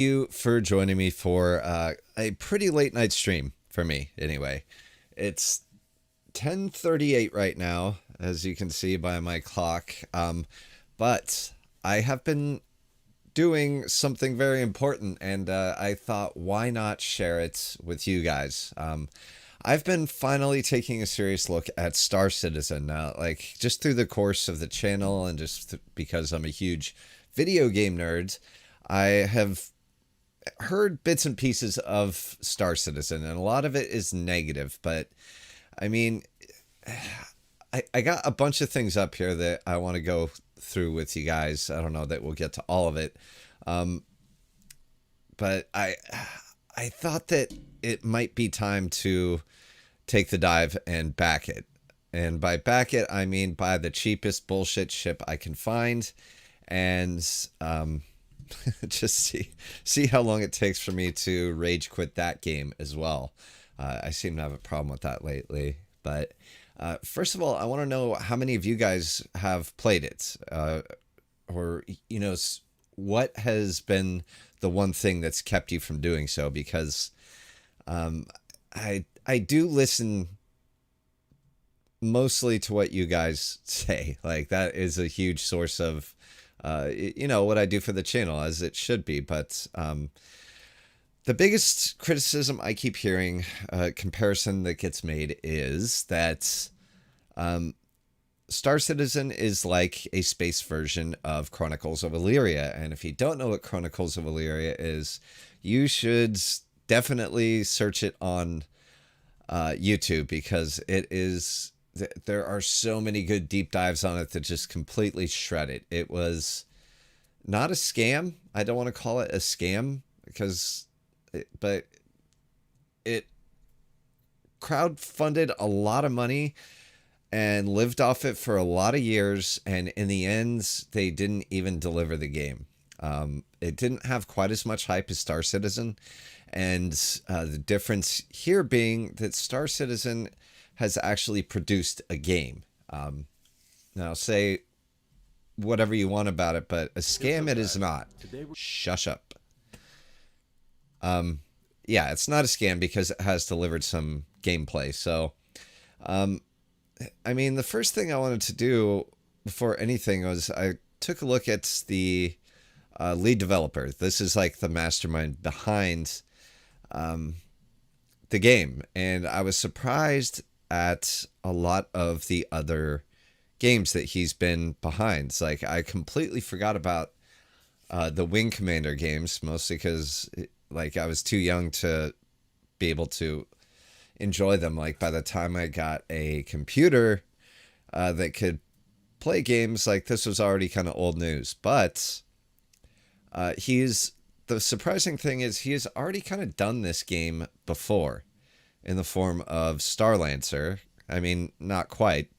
You for joining me for a pretty late night stream for me anyway. It's 10:38 right now, as you can see by my clock. But I have been doing something very important, and I thought, why not share it with you guys? I've been finally taking a serious look at Star Citizen now, like just through the course of the channel, and just because I'm a huge video game nerd. I have heard bits and pieces of Star Citizen, and a lot of it is negative. But I mean, I got a bunch of things up here that I want to go through with you guys. I don't know that we'll get to all of it, um, but I thought that it might be time to take the dive and back it. And by back it, I mean buy the cheapest bullshit ship I can find, and just see how long it takes for me to rage quit that game as well. I seem to have a problem with that lately. But first of all, I want to know how many of you guys have played it, or what has been the one thing that's kept you from doing so? Because I do listen mostly to what you guys say. Like that is a huge source of what I do for the channel, as it should be. But the biggest criticism I keep hearing, comparison that gets made, is that Star Citizen is like a space version of Chronicles of Illyria. And if you don't know what Chronicles of Illyria is, you should definitely search it on YouTube, because it is. There are so many good deep dives on it that just completely shred it. It was not a scam. I don't want to call it a scam but it crowdfunded a lot of money and lived off it for a lot of years. And in the end, they didn't even deliver the game. It didn't have quite as much hype as Star Citizen. And the difference here being that Star Citizen has actually produced a game. Now, say whatever you want about it, but a scam it is not. Shush up. Yeah, it's not a scam because it has delivered some gameplay. So, I mean, the first thing I wanted to do before anything was I took a look at the lead developer. This is like the mastermind behind the game, and I was surprised at a lot of the other games that he's been behind. It's like I completely forgot about the Wing Commander games, mostly because like I was too young to be able to enjoy them. Like by the time I got a computer that could play games, like this was already kind of old news. But the surprising thing is he has already kind of done this game before, in the form of Starlancer. I mean, not quite.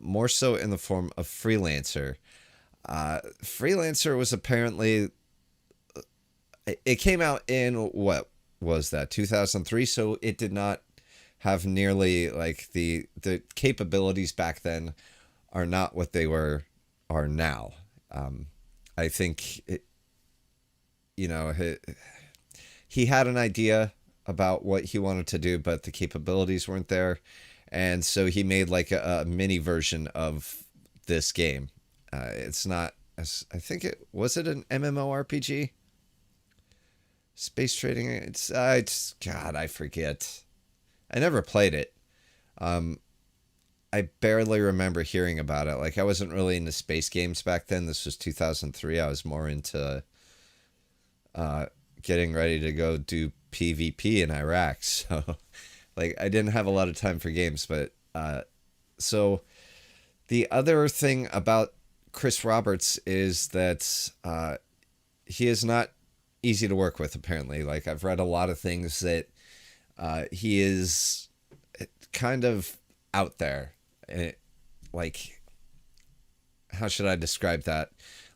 More so in the form of Freelancer. Freelancer was apparently... It came out in, what was that, 2003? So it did not have nearly, like, the capabilities back then are not what they are now. I think, he had an idea about what he wanted to do, but the capabilities weren't there. And so he made like a mini version of this game. It's not, I think was it an MMORPG? Space trading. It's God, I forget. I never played it. I barely remember hearing about it. Like I wasn't really into space games back then. This was 2003. I was more into getting ready to go do PvP in Iraq. So like I didn't have a lot of time for games. But so the other thing about Chris Roberts is that he is not easy to work with, apparently. Like I've read a lot of things that he is kind of out there. Like, how should I describe that?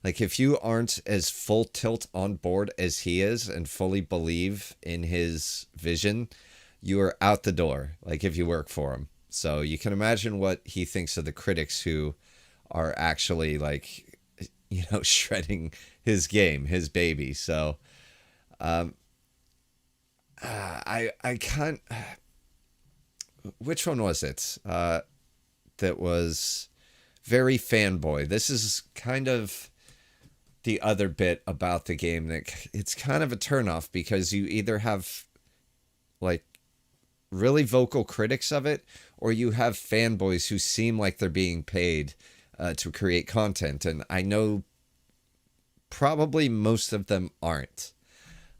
Like, if you aren't as full tilt on board as he is and fully believe in his vision, you are out the door, like, if you work for him. So you can imagine what he thinks of the critics who are actually, like, shredding his game, his baby. So I can't. Which one was it? That was very fanboy. This is kind of the other bit about the game that it's kind of a turnoff, because you either have like really vocal critics of it, or you have fanboys who seem like they're being paid to create content. And I know probably most of them aren't.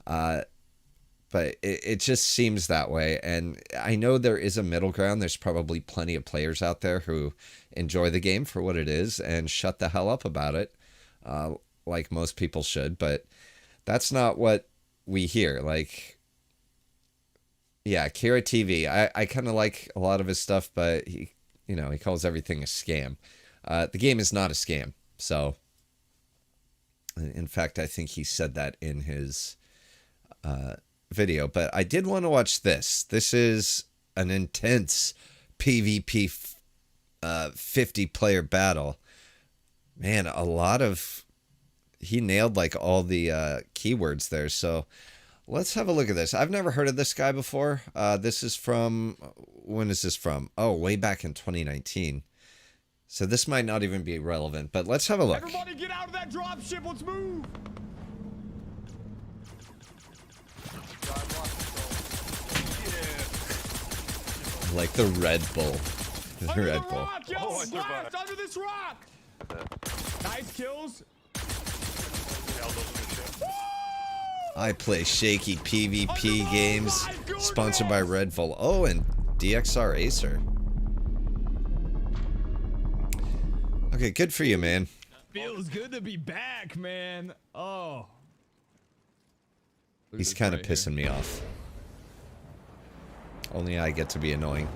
But it just seems that way. And I know there is a middle ground. There's probably plenty of players out there who enjoy the game for what it is and shut the hell up about it, like most people should. But that's not what we hear. Like, yeah, Kira TV. I kind of like a lot of his stuff, but he calls everything a scam. The game is not a scam. So, in fact, I think he said that in his video. But I did want to watch this. This is an intense PvP 50-player battle. Man, he nailed like all the keywords there. So let's have a look at this. I've never heard of this guy before. This is from, when is this from? Oh, way back in 2019. So this might not even be relevant, but let's have a look. Everybody get out of that drop ship. Let's move. Like the Red Bull. Under Red Bull. Rock, yo, blast under this rock. Nice kills. I play shaky PvP games, sponsored by Red Bull. Oh, and DXR Acer. Okay, good for you, man. Feels good to be back, man. Oh. He's kind of pissing me off. Only I get to be annoying.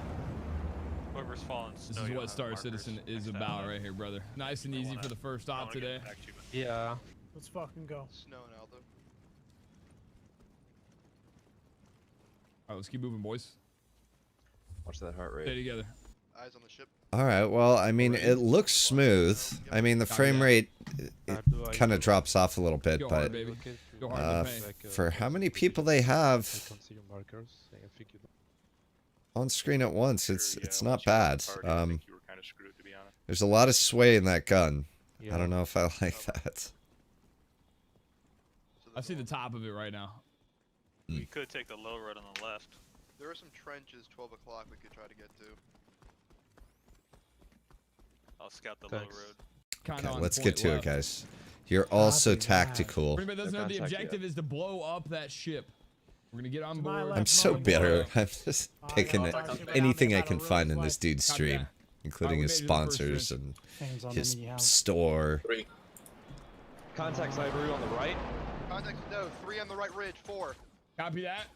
Whoever's fallen. This is what Star Citizen is about right here, brother. Nice and easy for the first stop today. Yeah. Let's fucking go. Snow and Aldo. Alright, let's keep moving, boys. Watch that heart rate. Stay together. Eyes on the ship. All right, well, I mean, it looks smooth. I mean, the frame rate kind of drops off a little bit, Go but hard, baby. Go hard in the paint. for how many people they have on screen at once, it's not bad. There's a lot of sway in that gun. I don't know if I like that. I see the top of it right now. We could take the low road on the left. There are some trenches 12 o'clock we could try to get to. I'll scout the low road. Kinda Okay, on let's point get to left. it, guys. You're all so Copy that. tactical. For anybody that doesn't know, the objective is to blow up that ship. We're gonna get on To my board. left. I'm so Motherboard. bitter. I'm just I picking know, at talk to you anything I about can how find in rules this dude's Copy stream, that. including We his made it to the first sponsors string. and Hands on his them, you have. store. Contact Cyber on the right. Contact no, 3 on the right ridge, 4. Copy that.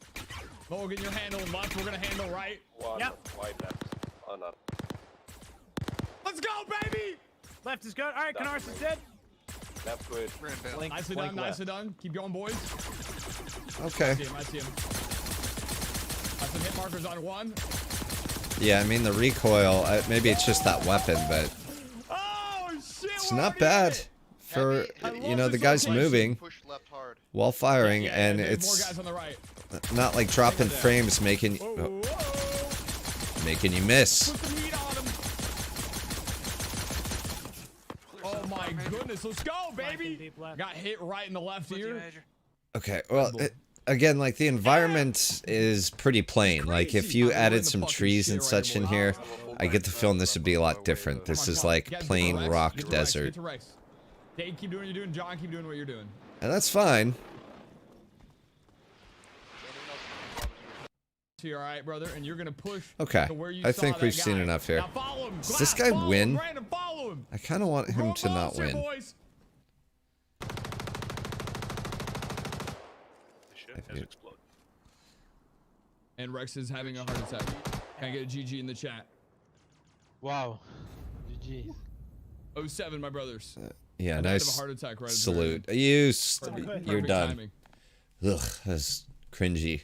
Logan, you're handling left. We're gonna handle right. Yep. Wide left. Oh, no. Let's go, baby! Left is good. All right, Canaris is dead. Left good. Blink, Nicely blink done, left. nicely done. Keep going, boys. Okay. I see him, I see him. Got some hit markers on one. Yeah, I mean, the recoil, maybe it's just that weapon, but Oh, shit! it's we're not already bad in it. for, I love you know, the this guy's location. moving Push left hard. while firing, Yeah, and there's it's more guys on the right. not like dropping Take it down. frames making Whoa, whoa, whoa. making you miss. Put some heat on him. Oh my goodness, let's go, baby! deep left. Got hit right in the left ear. Okay, well, again, like the environment is pretty plain. Like if you added some trees and such in here, I get the feeling this would be a lot different. This is like plain rock desert, Get to Rex. Dave, keep doing what you're doing. John, keep doing what you're doing. and that's fine. All right, brother, and you're gonna push. Okay, to where you I saw think that we've seen guy. enough here. Now follow him. Does this Glass, guy follow win? Him. Brandon, follow him. I kind of want him Roll to not balls here, win. boys. The ship has exploded. And Rex is having a heart attack. Can I get a GG in the chat? Wow. GG. 07, my brothers. Yeah, I died of a nice heart attack right at the salute. very You're Perfect done. timing. Ugh, that's cringy.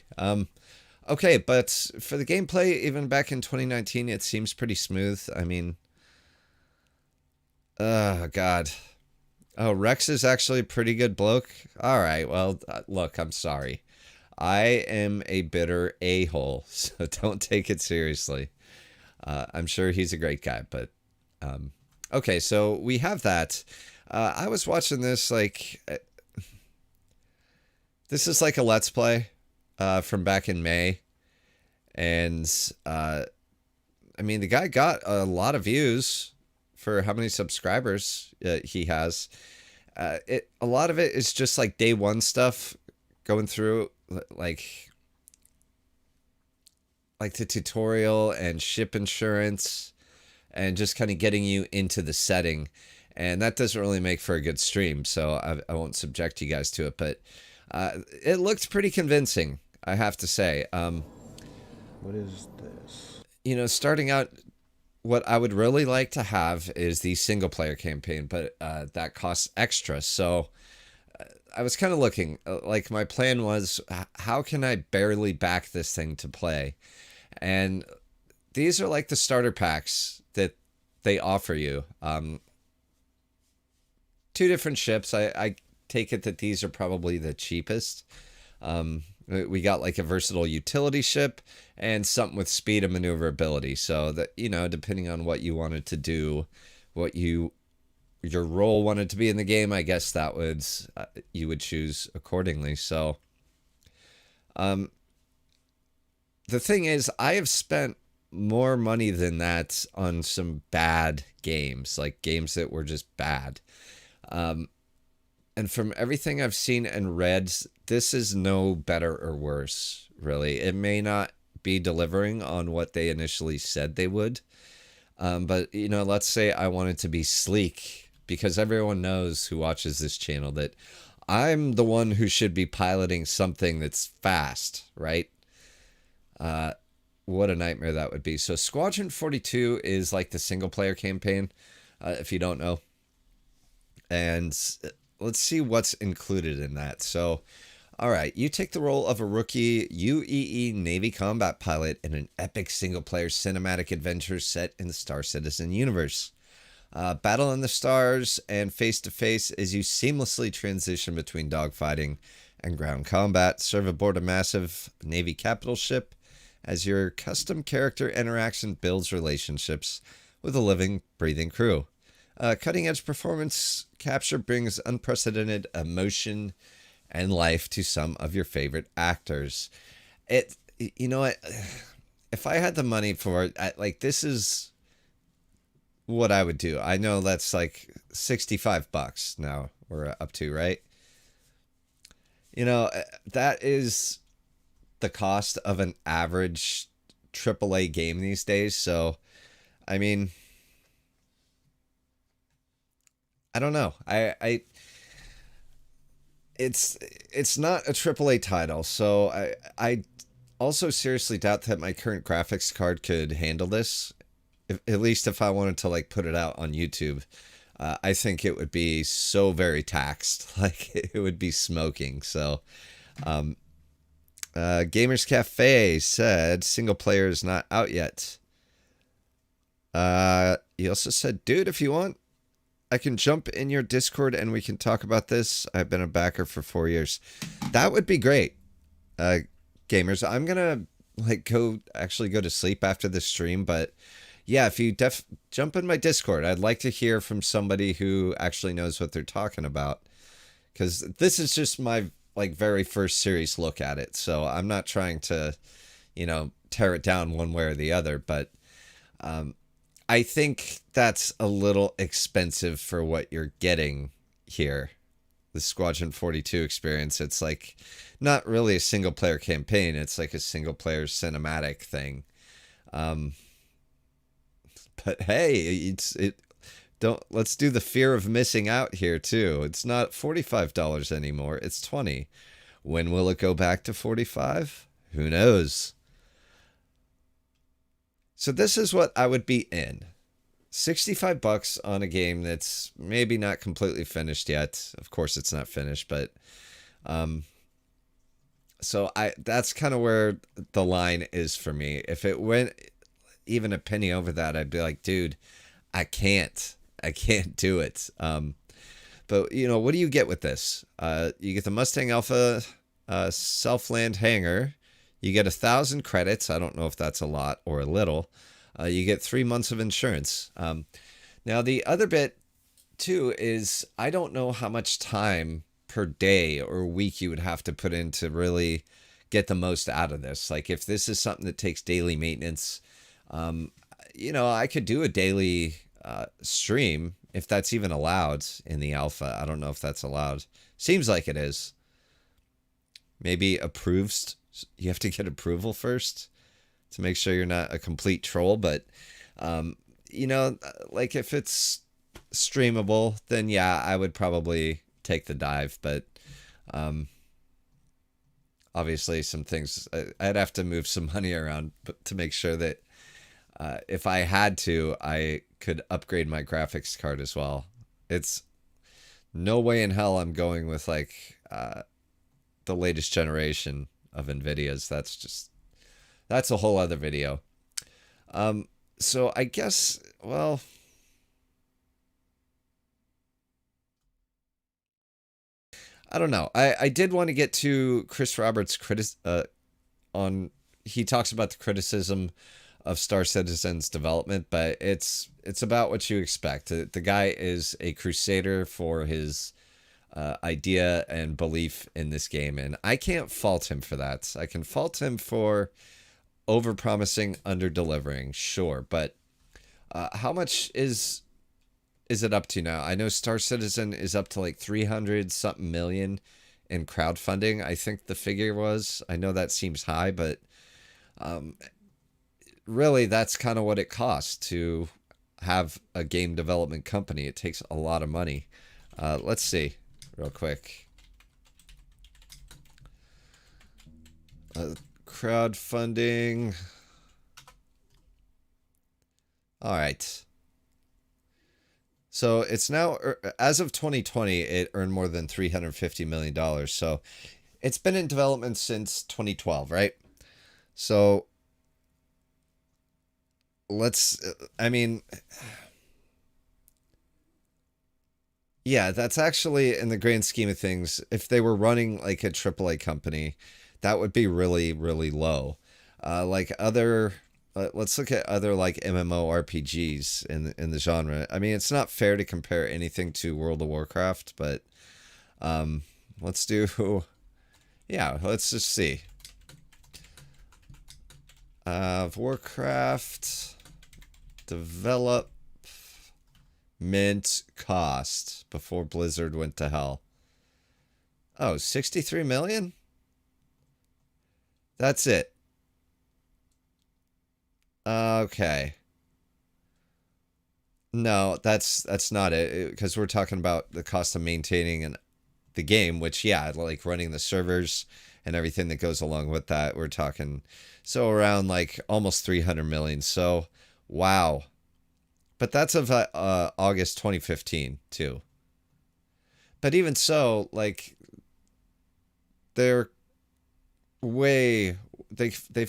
Okay, but for the gameplay, even back in 2019, it seems pretty smooth. I mean, God, Oh, Rex is actually a pretty good bloke. All right. Well, look, I'm sorry. I am a bitter a-hole, so don't take it seriously. I'm sure he's a great guy, but okay. So we have that. I was watching this like this is like a Let's Play from back in May, and I mean the guy got a lot of views for how many subscribers he has. A lot of it is just like day one stuff, going through like the tutorial and ship insurance and just kind of getting you into the setting. And that doesn't really make for a good stream, so I won't subject you guys to it. But it looked pretty convincing, I have to say. What is this? You know, starting out, what I would really like to have is the single player campaign, but that costs extra. So I was kind of looking, like my plan was, how can I barely back this thing to play? And these are like the starter packs that they offer you. 2 different ships. I take it that these are probably the cheapest. We got like a versatile utility ship and something with speed and maneuverability. So that, you know, depending on what you wanted to do, what your role wanted to be in the game, I guess that would you would choose accordingly. So the thing is, I have spent more money than that on some bad games, like games that were just bad. And from everything I've seen and read, this is no better or worse, really. It may not be delivering on what they initially said they would. But, you know, let's say I wanted to be sleek, because everyone knows who watches this channel that I'm the one who should be piloting something that's fast, right? What a nightmare that would be. So Squadron 42 is like the single player campaign, if you don't know. And let's see what's included in that. So, all right, you take the role of a rookie UEE Navy combat pilot in an epic single-player cinematic adventure set in the Star Citizen universe. Battle in the stars and face-to-face as you seamlessly transition between dogfighting and ground combat. Serve aboard a massive Navy capital ship as your custom character interaction builds relationships with a living, breathing crew. Cutting-edge performance capture brings unprecedented emotion and life to some of your favorite actors. You know what? If I had the money for it, like, this is what I would do. I know that's like $65 now we're up to, right? You know, that is the cost of an average AAA game these days. So, I mean, I don't know. It's not a AAA title, so I also seriously doubt that my current graphics card could handle this. At least if I wanted to like put it out on YouTube, I think it would be so very taxed. Like, it would be smoking. So, Gamers Cafe said single player is not out yet. He also said, dude, if you want, I can jump in your Discord and we can talk about this. I've been a backer for 4 years. That would be great. Gamers, I'm gonna go to sleep after the stream, but yeah, if you jump in my Discord, I'd like to hear from somebody who actually knows what they're talking about, because this is just my very first serious look at it. So I'm not trying to, tear it down one way or the other, but I think that's a little expensive for what you're getting here. The Squadron 42 experience, it's like not really a single player campaign, it's like a single player cinematic thing. But hey, let's do the fear of missing out here too. It's not $45 anymore, it's $20. When will it go back to $45? Who knows? So this is what I would be in. $65 on a game that's maybe not completely finished yet. Of course it's not finished, but so that's kind of where the line is for me. If it went even a penny over that, I'd be like, dude, I can't do it. But, you know, what do you get with this? You get the Mustang Alpha self-land hangar. You get 1,000 credits. I don't know if that's a lot or a little. You get 3 months of insurance. Now, the other bit, too, is I don't know how much time per day or week you would have to put in to really get the most out of this. Like, if this is something that takes daily maintenance, you know, I could do a daily stream if that's even allowed in the alpha. I don't know if that's allowed. Seems like it is. Maybe approves. You have to get approval first to make sure you're not a complete troll. But, you know, like if it's streamable, then yeah, I would probably take the dive. But obviously some things, I'd have to move some money around to make sure that if I had to, I could upgrade my graphics card as well. It's no way in hell I'm going with like the latest generation of NVIDIA's. That's a whole other video. So I guess, well, I don't know. I did want to get to Chris Roberts' he talks about the criticism of Star Citizen's development, but it's about what you expect. The guy is a crusader for his idea and belief in this game, and I can't fault him for that. I can fault him for over-promising, under-delivering, sure, but how much is it up to now? I know Star Citizen is up to like 300-something million in crowdfunding, I think the figure was. I know that seems high, but really that's kind of what it costs to have a game development company. It takes a lot of money. Let's see real quick. Crowdfunding. All right. So it's now, as of 2020, it earned more than $350 million. So it's been in development since 2012, right? So I mean, yeah, that's actually, in the grand scheme of things, if they were running like a AAA company, that would be really, really low. Like other, let's look at other like MMORPGs in the genre. I mean, it's not fair to compare anything to World of Warcraft, but let's do, yeah, let's just see. Warcraft development cost before Blizzard went to hell. Oh, 63 million? That's it. Okay. No, that's not it, because we're talking about the cost of maintaining the game, which, yeah, like running the servers and everything that goes along with that. We're talking so around like almost 300 million. So, wow. But that's of August 2015 too. But even so, like they've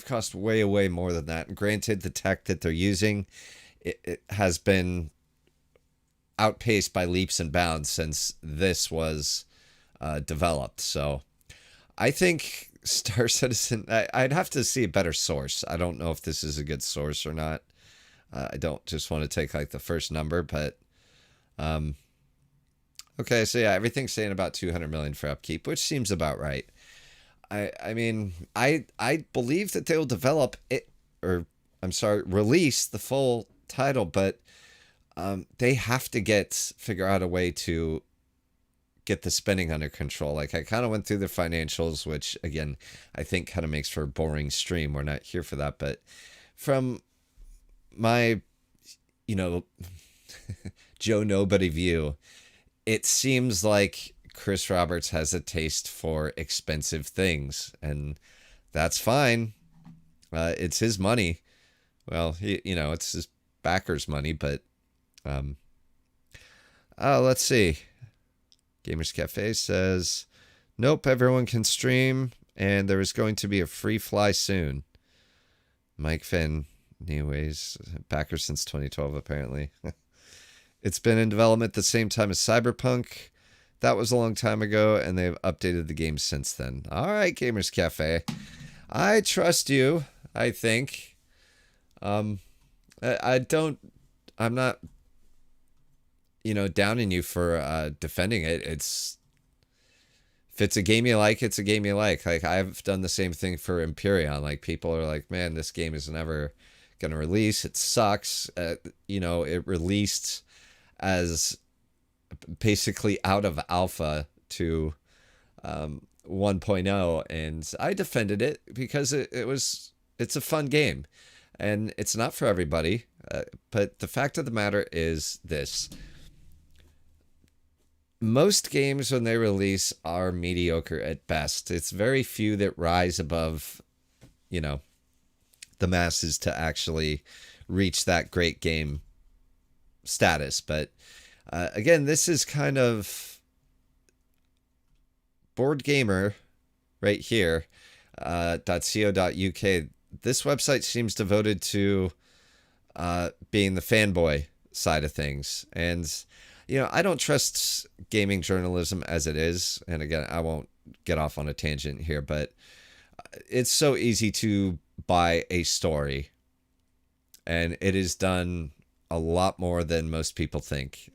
cost way more than that. And granted, the tech that they're using, it has been outpaced by leaps and bounds since this was developed. So I think Star Citizen, I'd have to see a better source. I don't know if this is a good source or not. I don't just want to take like the first number, but okay, so yeah, everything's saying about 200 million for upkeep, which seems about right. I mean, I believe that they'll develop it, or I'm sorry, release the full title, but they have to figure out a way to get the spending under control. Like, I kind of went through the financials, which again, I think kind of makes for a boring stream. We're not here for that, but from my, you know, Joe Nobody view, it seems like Chris Roberts has a taste for expensive things, and that's fine. It's his money. Well, it's his backers' money, but let's see. Gamers Cafe says, nope, everyone can stream, and there is going to be a free fly soon. Mike Finn, anyways, backer since 2012, apparently. It's been in development at the same time as Cyberpunk. that was a long time ago, and they've updated the game since then. All right, Gamers Cafe. I trust you, I think. I'm not, downing you for defending it. If it's a game you like, it's a game you like. Like, I've done the same thing for Empyrean. Like, people are like, man, this game is never going to release. It sucks. It released as basically out of alpha to 1.0, and I defended it because it's a fun game, and it's not for everybody. But the fact of the matter is this. Most games when they release are mediocre at best. It's very few that rise above, the masses to actually reach that great game status. But again, this is kind of Board Gamer right here, .co.uk. This website seems devoted to being the fanboy side of things. And I don't trust gaming journalism as it is. And again, I won't get off on a tangent here, but it's so easy to buy a story. And it is done a lot more than most people think.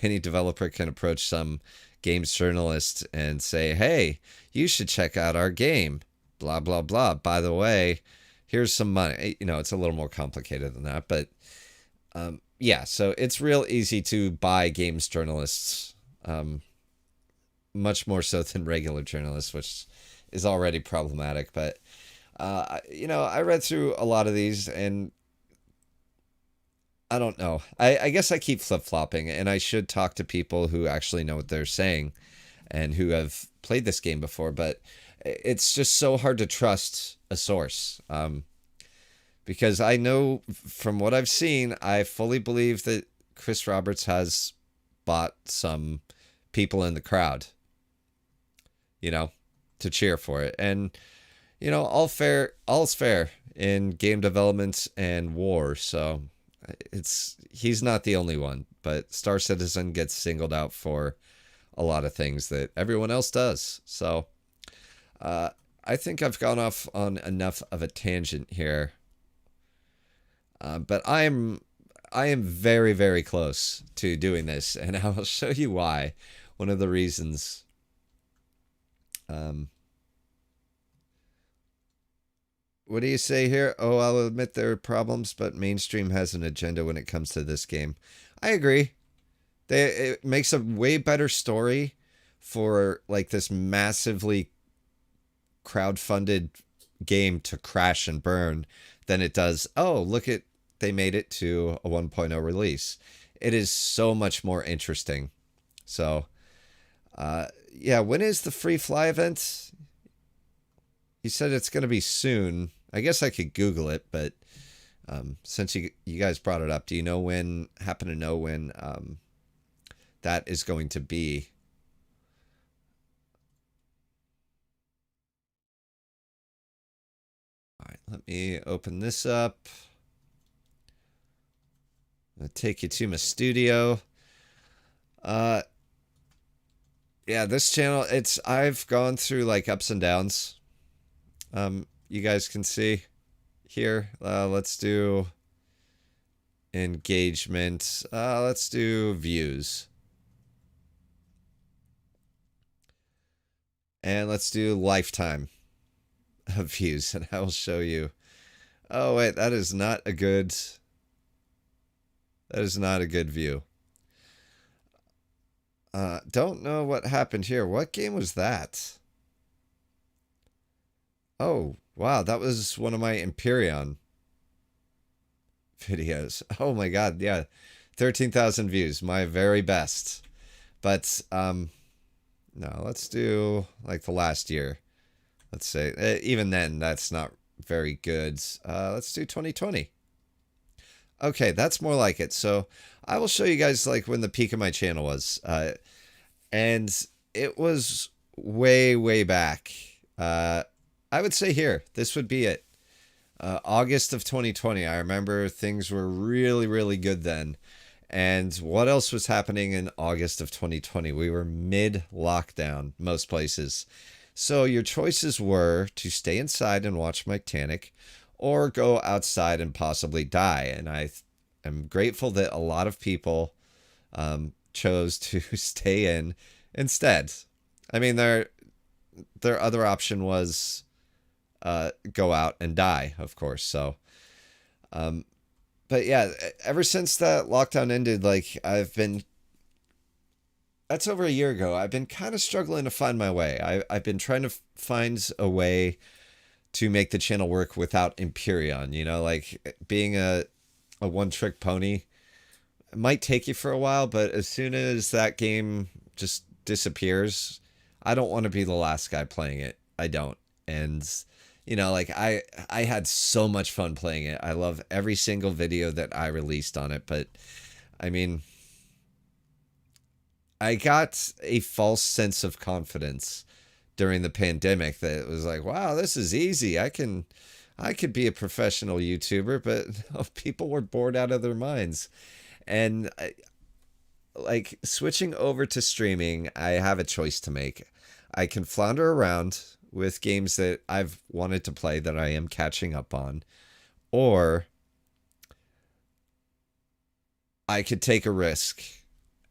Any developer can approach some games journalist and say, hey, you should check out our game. Blah, blah, blah. By the way, here's some money. It's a little more complicated than that, but yeah, so it's real easy to buy games journalists, much more so than regular journalists, which is already problematic. But, I read through a lot of these, and I don't know. I guess I keep flip-flopping, and I should talk to people who actually know what they're saying and who have played this game before, but it's just so hard to trust a source. Because I know from what I've seen, I fully believe that Chris Roberts has bought some people in the crowd, to cheer for it. And, all's fair in game development and war. So he's not the only one, but Star Citizen gets singled out for a lot of things that everyone else does. So I think I've gone off on enough of a tangent here. But I am very, very close to doing this, and I will show you why. One of the reasons. What do you say here? Oh, I'll admit there are problems, but mainstream has an agenda when it comes to this game. I agree. It makes a way better story for like this massively crowdfunded game to crash and burn than it does, oh, look at, they made it to a 1.0 release. It is so much more interesting. So, yeah, when is the free fly event? You said it's going to be soon. I guess I could Google it, but since you guys brought it up, do you happen to know when that is going to be? All right, let me open this up. I'm going to take you to my studio. Yeah, this channel, I've gone through like ups and downs. You guys can see here. Let's do engagement. Let's do views. And let's do lifetime of views, and I will show you. Oh wait, that is not a good view. Don't know what happened here. What game was that? Oh, wow, that was one of my Empyrean videos. Oh my god, yeah. 13,000 views, my very best. But no, let's do like the last year. Let's say even then that's not very good. Let's do 2020. Okay, that's more like it. So I will show you guys like when the peak of my channel was. And it was way, way back. I would say here, this would be it. August of 2020. I remember things were really, really good then. And what else was happening in August of 2020? We were mid-lockdown, most places. So your choices were to stay inside and watch my Titanic, or go outside and possibly die. And I am grateful that a lot of people chose to stay in instead. I mean, their other option was go out and die, of course. So, but yeah, ever since that lockdown ended, like that's over a year ago. I've been kind of struggling to find my way. I've been trying to find a way to make the channel work without Empyrean, you know, like being a one-trick pony. It might take you for a while, but as soon as that game just disappears, I don't want to be the last guy playing it. I don't. And, you know, like I had so much fun playing it. I love every single video that I released on it. But, I mean, I got a false sense of confidence during the pandemic that it was like, wow, this is easy. I could be a professional YouTuber, but no, people were bored out of their minds. And like switching over to streaming, I have a choice to make. I can flounder around with games that I've wanted to play that I am catching up on, or I could take a risk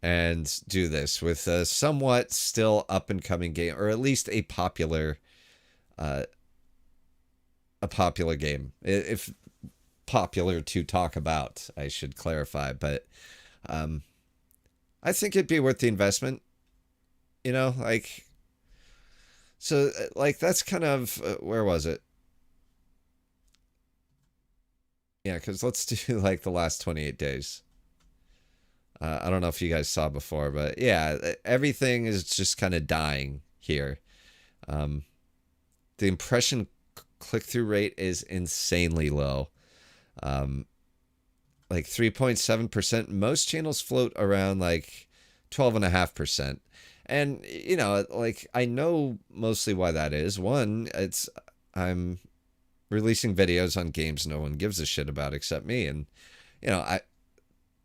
and do this with a somewhat still up and coming game, or at least a popular game. If popular to talk about, I should clarify, but I think it'd be worth the investment, you know, like, so like that's kind of where was it? Yeah, because let's do like the last 28 days. I don't know if you guys saw before, but yeah, everything is just kind of dying here. The impression click-through rate is insanely low. Like 3.7%. Most channels float around like 12.5%. And, you know, like I know mostly why that is. One, I'm releasing videos on games no one gives a shit about except me. And, you know,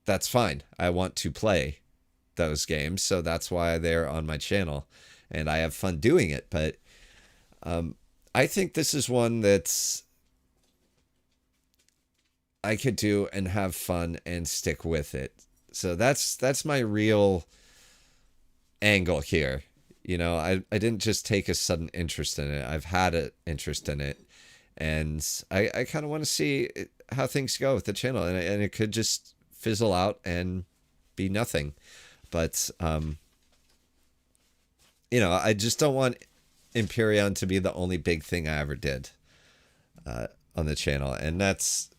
that's fine. I want to play those games, so that's why they're on my channel, and I have fun doing it. But I think this is one that's I could do and have fun and stick with it. So that's my real angle here. You know, I didn't just take a sudden interest in it. I've had an interest in it, and I kind of want to see how things go with the channel, and it could just fizzle out and be nothing. But you know, I just don't want Empyrean to be the only big thing I ever did on the channel, and that's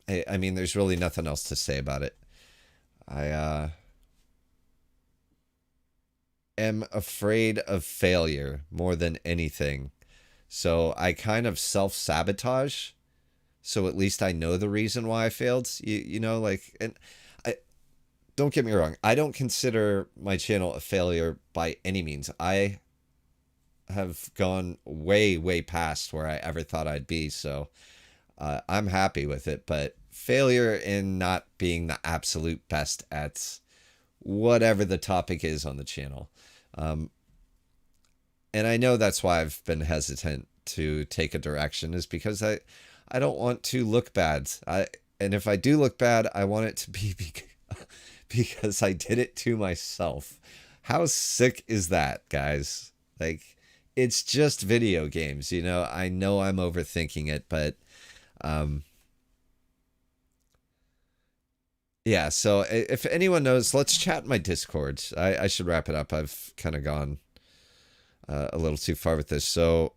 I mean, there's really nothing else to say about it. I am afraid of failure more than anything, so I kind of self-sabotage, so at least I know the reason why I failed. You know, like, and I don't get me wrong, I don't consider my channel a failure by any means. I have gone way past where I ever thought I'd be, so I'm happy with it. But failure in not being the absolute best at whatever the topic is on the channel. And I know that's why I've been hesitant to take a direction, is because I don't want to look bad. And if I do look bad, I want it to be because I did it to myself. How sick is that, guys? Like, it's just video games, you know? I know I'm overthinking it, but yeah, so if anyone knows, let's chat in my Discord. I should wrap it up. I've kind of gone a little too far with this. So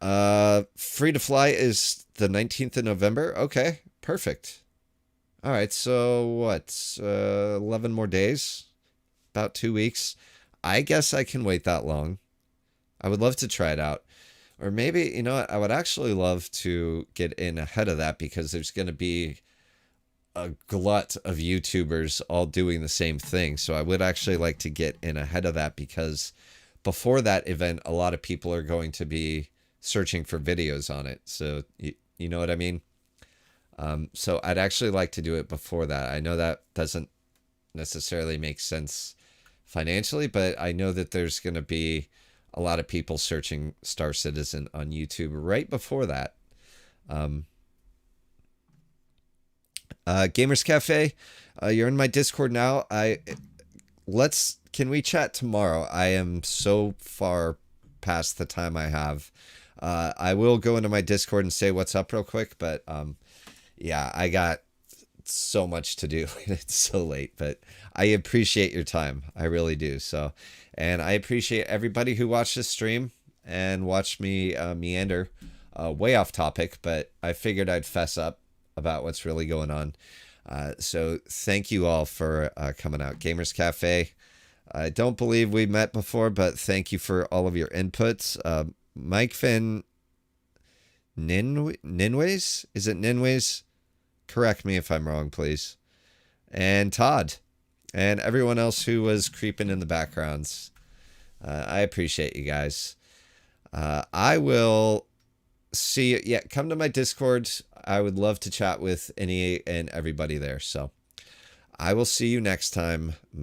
Free to Fly is the 19th of November. Okay, perfect. All right, so what? 11 more days? About 2 weeks. I guess I can wait that long. I would love to try it out. Or maybe, you know what? I would actually love to get in ahead of that, because there's going to be a glut of YouTubers all doing the same thing. So I would actually like to get in ahead of that, because before that event, a lot of people are going to be searching for videos on it. So you know what I mean? So I'd actually like to do it before that. I know that doesn't necessarily make sense financially, but I know that there's going to be a lot of people searching Star Citizen on YouTube right before that. Gamers Cafe, you're in my Discord now. Can we chat tomorrow? I am so far past the time I have. I will go into my Discord and say what's up real quick, but yeah, I got so much to do. It's so late, but I appreciate your time. I really do. So, and I appreciate everybody who watched this stream and watched me meander way off topic, but I figured I'd fess up about what's really going on. So thank you all for coming out. Gamers Cafe, I don't believe we met before, but thank you for all of your inputs. Mike Finn Ninways? Is it Ninways? Correct me if I'm wrong, please. And Todd. And everyone else who was creeping in the backgrounds. I appreciate you guys. I will see you. Yeah, come to my Discord. I would love to chat with any and everybody there. So I will see you next time.